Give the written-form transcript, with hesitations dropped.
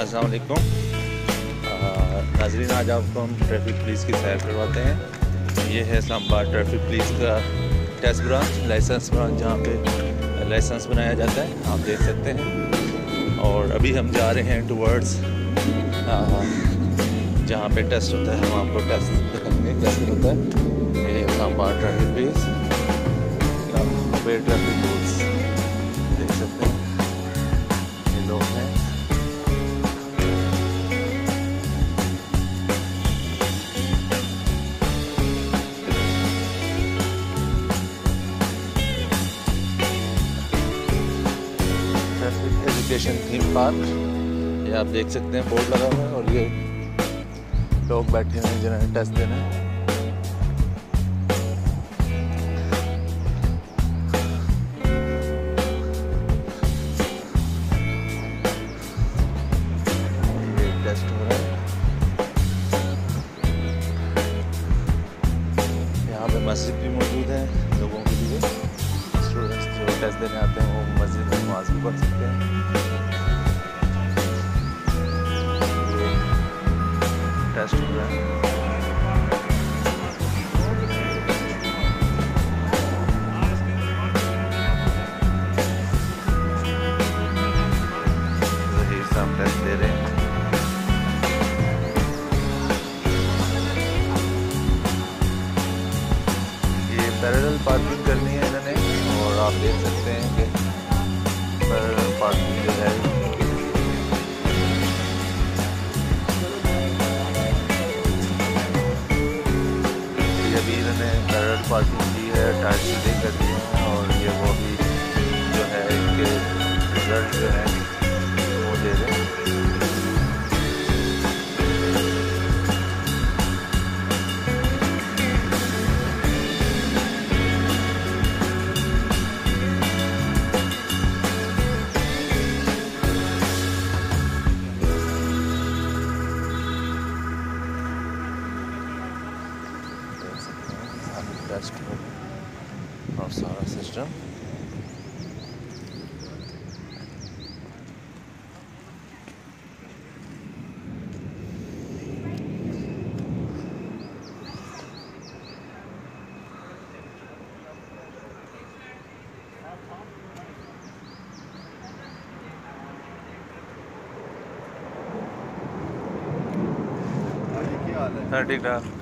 अस्सलाम वालेकुम नाज़रीन, आज आपको हम ट्रैफिक पुलिस की सैर करवाते हैं। ये है इस्लामाबाद ट्रैफिक पुलिस का टेस्ट ब्रांच, लाइसेंस ब्रांच, जहाँ पे लाइसेंस बनाया जाता है, आप देख सकते हैं। और अभी हम जा रहे हैं टुवर्ड्स जहाँ पे टेस्ट होता है। हम आपको टेस्ट दिखाएंगे कैसे होता है। ये इस्लामाबाद ट्रैफिक पुलिस पे ट्रैफिक रूल्स देख सकते हैं, ये लोग हैं। ट्रैफिक एजुकेशन थीम पार्क, ये आप देख सकते हैं, बोर्ड लगा हुआ है और ये लोग बैठे हुए हैं जिन्हें टेस्ट देना है। ये टेस्ट हो रहा है। यहाँ पे मस्जिद भी मौजूद है लोगों के लिए। स्टूडेंट्स जो टेस्ट देने आते हैं वो मस्जिद में नमाज भी पढ़ सकते हैं। टेस्ट हो रहा है। ज़हीर साहब टेस्ट दे रहे हैं। ये पैरेलल पार्किंग करनी है इन्होंने, और आप देख सकते हैं कि पैरेलल पार्किंग जो है अभी इन्होंने पैरेलल पार्किंग की है, टायर सीधे कर दिए हैं। और ये वो भी जो है इनके रिजल्ट जो है वो दे रहे हैं। टेस्ट और सारा सिस्टम ठीक है।